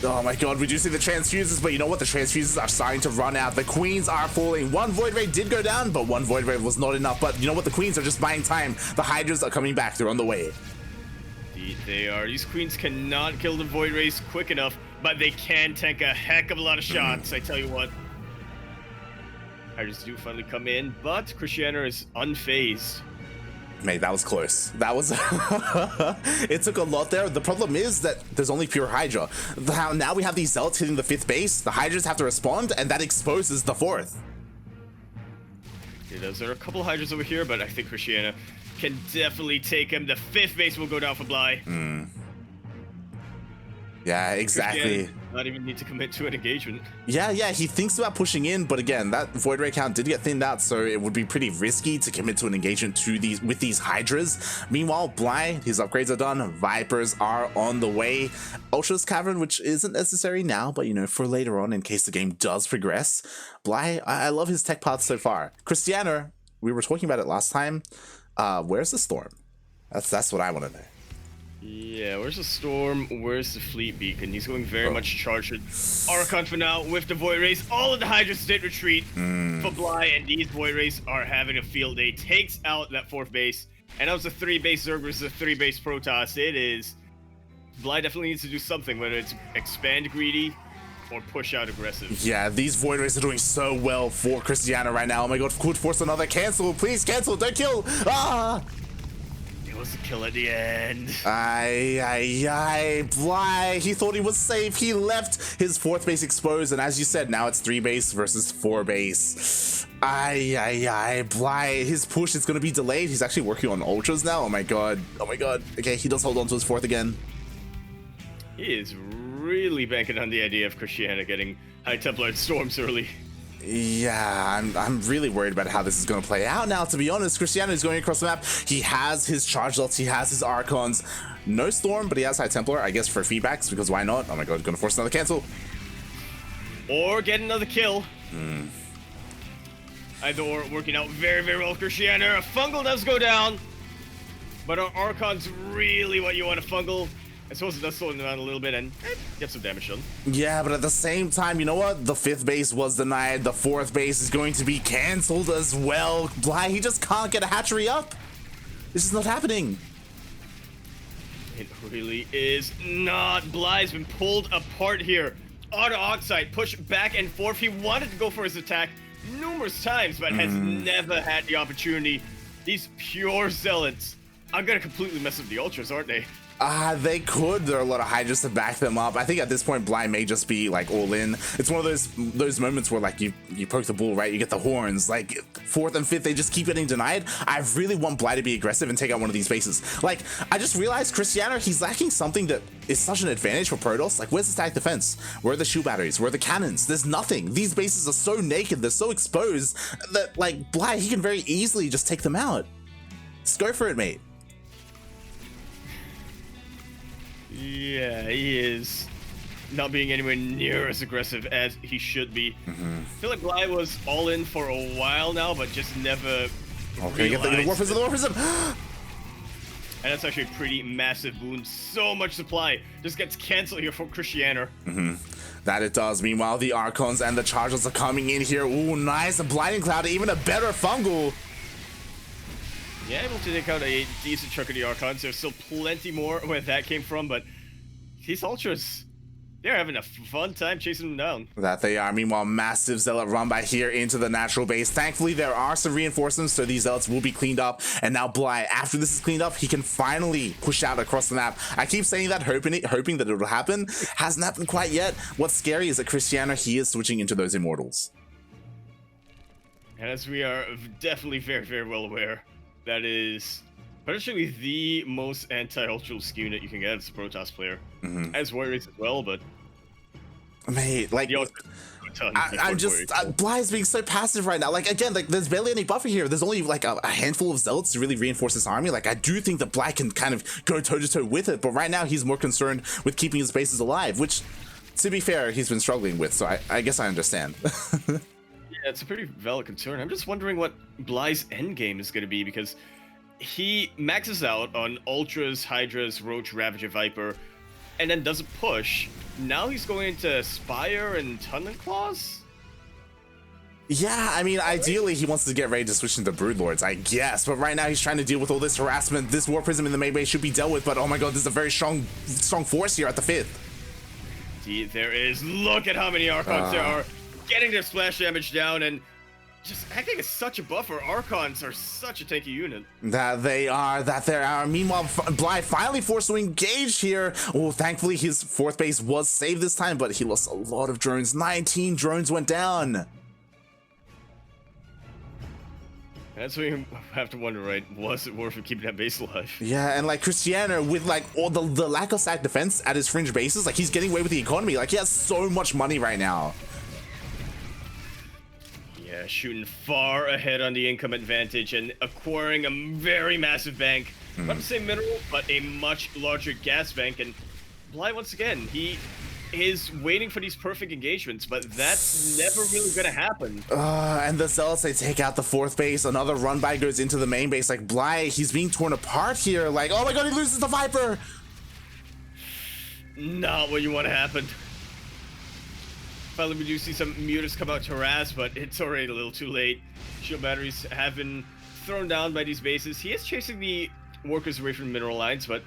Oh my god, we do see the transfuses, but you know what? The transfuses are starting to run out. The Queens are falling. One Void Ray did go down, but one Void Ray was not enough. But you know what? The Queens are just buying time. The Hydras are coming back. They're on the way. Indeed, they are. These Queens cannot kill the Void Rays quick enough, but they can tank a heck of a lot of shots, I tell you what. Hydras do finally come in, but Krystianer is unfazed. Mate, that was close. That was... It took a lot there. The problem is that there's only pure Hydra. Now we have these Zealots hitting the 5th base. The Hydras have to respond, and that exposes the 4th. It does. There are a couple of Hydras over here, but I think Krystianer can definitely take him. The 5th base will go down for Bly. Yeah, exactly. Not even need to commit to an engagement. Yeah, he thinks about pushing in, but again, that Void Ray count did get thinned out, so it would be pretty risky to commit to an engagement with these Hydras. Meanwhile, Bly, his upgrades are done. Vipers are on the way. Ultra's Cavern, which isn't necessary now, but you know, for later on, in case the game does progress. Bly, I love his tech path so far. Krystianer, we were talking about it last time. Where's the Storm? That's what I want to know. Yeah, where's the Storm? Where's the Fleet Beacon? He's going very much charged with Archon for now, with the Void Rays. All of the Hydras did retreat for Bly, and these Void Rays are having a field day. Takes out that 4th base, and that was a 3-base Zerg versus a 3-base Protoss. It is... Bly definitely needs to do something, whether it's expand greedy or push out aggressive. Yeah, these Void Rays are doing so well for Krystianer right now. Oh my god, could force another cancel. Please cancel, don't kill. Ah! It was a kill at the end. Bly, he thought he was safe. He left his 4th base exposed, and as you said, now it's 3 base versus 4 base. Bly, his push is going to be delayed. He's actually working on Ultras now. Oh my god. Okay, he does hold on to his 4th again. He is really banking on the idea of Krystianer getting High Templar and Storms early. Yeah, I'm really worried about how this is going to play out now, to be honest. Krystianer is going across the map. He has his Charge Lots, he has his Archons. No Storm, but he has High Templar, I guess, for feedbacks, because why not? Oh my god, going to force another cancel. Or get another kill. Either or, working out very, very well with Krystianer. A Fungal does go down, but our Archon's really what you want to Fungal. I suppose it does slow him down a little bit and get some damage done. Yeah, but at the same time, you know what? The 5th base was denied. The 4th base is going to be cancelled as well. Bly, he just can't get a hatchery up. This is not happening. It really is not. Bly's been pulled apart here. Auto Oxide pushed back and forth. He wanted to go for his attack numerous times, but has never had the opportunity. These pure Zealots are going to completely mess up the Ultras, aren't they? They could. There are a lot of Hydras to back them up. I think at this point, Bly may just be like all in. It's one of those moments where like you poke the bull, right? You get the horns. Like 4th and 5th, they just keep getting denied. I really want Bly to be aggressive and take out one of these bases. Like I just realized Krystianer, he's lacking something that is such an advantage for Protoss. Like where's the static defense? Where are the shield batteries? Where are the cannons? There's nothing. These bases are so naked. They're so exposed that like Bly, he can very easily just take them out. Just go for it, mate. Yeah, he is not being anywhere near as aggressive as he should be. I feel like Bly was all in for a while now, but just never. Okay, get the War Prism, the War Prism! And that's actually a pretty massive boon. So much supply just gets canceled here for Krystianer. That it does. Meanwhile, the Archons and the Chargers are coming in here. Ooh, nice. A Blinding Cloud, even a better Fungal. Yeah, able to take out a decent chunk of the Archons. There's still plenty more where that came from, but these Ultras, they're having a fun time chasing them down. That they are. Meanwhile, massive Zealot run by here into the natural base. Thankfully, there are some reinforcements, so these Zealots will be cleaned up. And now Bly, after this is cleaned up, he can finally push out across the map. I keep saying that, hoping that it will happen. Hasn't happened quite yet. What's scary is that Krystianer, he is switching into those Immortals. And as we are definitely very, very well aware, that is potentially the most anti-ultra skill unit you can get as a Protoss player. As Warriors as well, but mate, like I'm just Bly is being so passive right now. Like again, like there's barely any buffer here. There's only like a handful of Zealots to really reinforce this army. Like I do think that Bly can kind of go toe to toe with it, but right now he's more concerned with keeping his bases alive, which, to be fair, he's been struggling with. So I guess I understand. Yeah, it's a pretty valid concern. I'm just wondering what Bly's endgame is going to be, because he maxes out on Ultras, Hydras, Roach, Ravager, Viper, and then doesn't push. Now he's going into Spire and Tunneling Claws? Yeah, I mean, ideally he wants to get ready to switch into Broodlords, I guess. But right now he's trying to deal with all this harassment. This War Prism in the main base should be dealt with, but oh my god, there's a very strong force here at the 5th. Indeed, there is. Look at how many Archons there are. Getting their splash damage down and just acting as such a buffer. Archons are such a tanky unit. That they are. Meanwhile, Bly finally forced to engage here. Oh, thankfully his 4th base was saved this time, but he lost a lot of drones. 19 drones went down. That's what you have to wonder, right? Was it worth it keeping that base alive? Yeah, and like Krystianer, with like all the lack of stack defense at his fringe bases, like he's getting away with the economy. Like he has so much money right now. Yeah, shooting far ahead on the income advantage and acquiring a very massive bank. Not the same mineral, but a much larger gas bank. And Bly, once again, he is waiting for these perfect engagements, but that's never really gonna happen. And the Zealots, they take out the 4th base. Another run by goes into the main base. Like Bly, he's being torn apart here. Like, oh my god, he loses the Viper. Not what you want to happen. Finally, we do see some Mutas come out to harass, but it's already a little too late. Shield batteries have been thrown down by these bases. He is chasing the workers away from mineral lines, but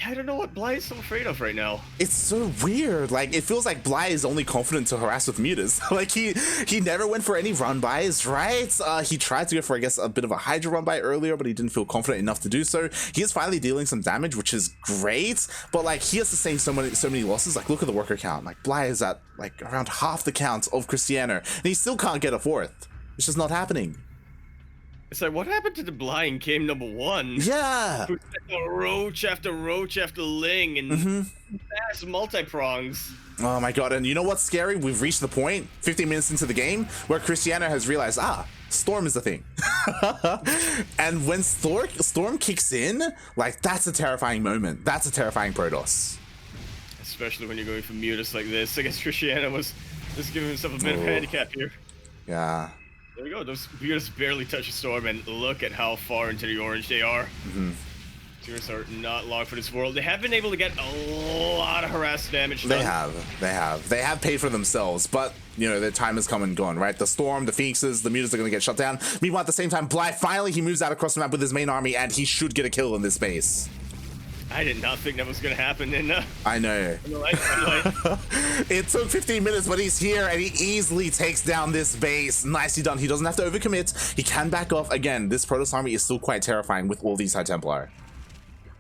I don't know what Bly is so afraid of right now. It's so weird. Like, it feels like Bly is only confident to harass with Mutas. Like, he never went for any run-bys, right? He tried to go for, I guess, a bit of a Hydra run-by earlier, but he didn't feel confident enough to do so. He is finally dealing some damage, which is great, but, like, he has sustained so many losses. Like, look at the worker count. Like, Bly is at, like, around half the count of Krystianer, and he still can't get a 4th. It's just not happening. It's like, what happened to the Bly in game number 1? Yeah. Roach after Roach after Ling and fast multi-prongs. Oh my god, and you know what's scary? We've reached the point, 15 minutes into the game, where Krystianer has realized, Storm is the thing. And when Storm kicks in, like, that's a terrifying moment. That's a terrifying Protoss. Especially when you're going for Mutas like this. I guess Krystianer was just giving himself a bit of a handicap here. Yeah. There we go. Those Mutas barely touch the Storm, and look at how far into the orange they are. Tears are not long for this world. They have been able to get a lot of harass damage done. They have paid for themselves, but you know, their time has come and gone, right? The Storm, the Phoenixes, the Mutas are going to get shut down. Meanwhile, at the same time, Bly finally he moves out across the map with his main army, and he should get a kill in this base. I did not think that was going to happen in I know. It took 15 minutes, but he's here, and he easily takes down this base. Nicely done. He doesn't have to overcommit. He can back off. Again, this Protoss army is still quite terrifying with all these High Templar.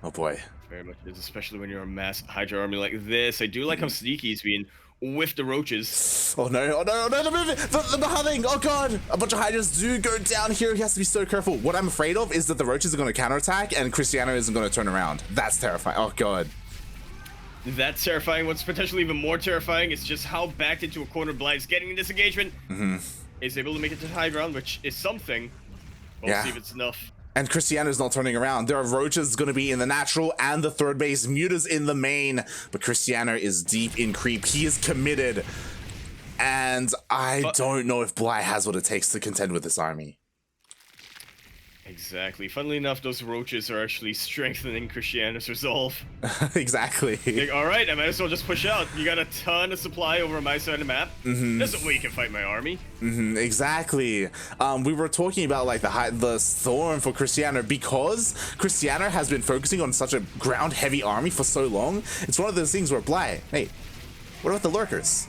Oh boy. Very much is, especially when you're a mass Hydra army like this. I do like how sneaky he's being with the roaches. Oh no, oh no, oh no, the beheading, oh god! A bunch of Hydras do go down here, he has to be so careful. What I'm afraid of is that the roaches are going to counterattack and Krystianer isn't going to turn around. That's terrifying, oh god. That's terrifying. What's potentially even more terrifying is just how backed into a corner Bly's getting in this engagement. Is able to make it to high ground, which is something. We'll see if it's enough. And Krystianer's not turning around. There are roaches going to be in the natural and the third base. Muta's in the main, but Krystianer is deep in creep. He is committed. And I don't know if Bly has what it takes to contend with this army. Exactly. Funnily enough, those roaches are actually strengthening Krystianer's resolve. Exactly. Like, all right, I might as well just push out. You got a ton of supply over on my side of the map. There's a way you can fight my army. Exactly. We were talking about like the storm for Krystianer because Krystianer has been focusing on such a ground-heavy army for so long. It's one of those things where Bly, hey, what about the lurkers?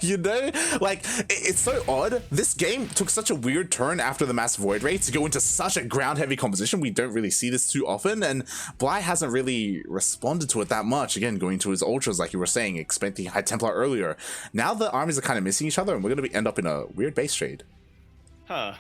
You know, like it's so odd. This game took such a weird turn after the mass void rate to go into such a ground heavy composition. We don't really see this too often, and Bly hasn't really responded to it that much. Again, going to his ultras like you were saying, expecting High Templar earlier. Now the armies are kind of missing each other, and we're gonna end up in a weird base trade. Well,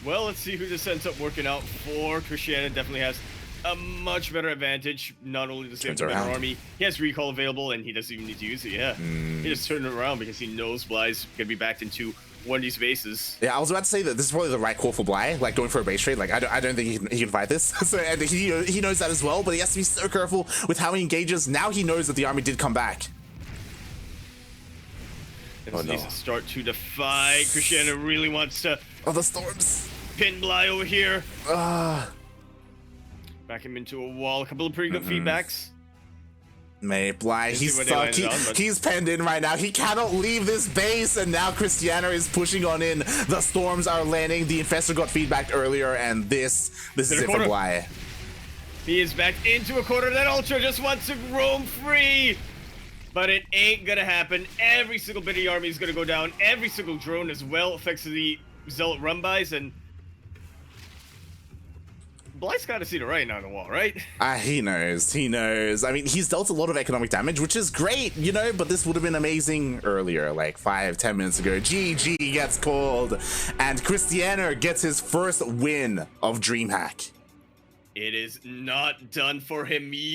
let's see who this ends up working out for. Krystianer definitely has a much better advantage. Not only does he have a better army, he has recall available, and he doesn't even need to use it. He just turned it around because he knows Bly's gonna be backed into one of these bases. Yeah, I was about to say that this is probably the right call for Bly, like going for a base trade. Like I don't think he can fight this. So and he knows that as well, but he has to be so careful with how he engages. Now he knows that the army did come back. Needs to start to defy. Krystianer really wants to. Oh, the storms. Pin Bly over here. Back him into a wall. A couple of pretty good feedbacks. Mate, Bly, he's stuck. He's penned in right now. He cannot leave this base, and now Krystianer is pushing on in. The storms are landing. The Infestor got feedback earlier, and this is it for Bly. He is back into a corner. That Ultra just wants to roam free. But it ain't gonna happen. Every single bit of the army is gonna go down. Every single drone as well affects the Zealot run-bys, and Bly's got to see the writing on the wall, right? He knows. He knows. I mean, he's dealt a lot of economic damage, which is great, you know, but this would have been amazing earlier, like 5-10 minutes ago. GG gets called, and Krystianer gets his first win of DreamHack. It is not done for him yet.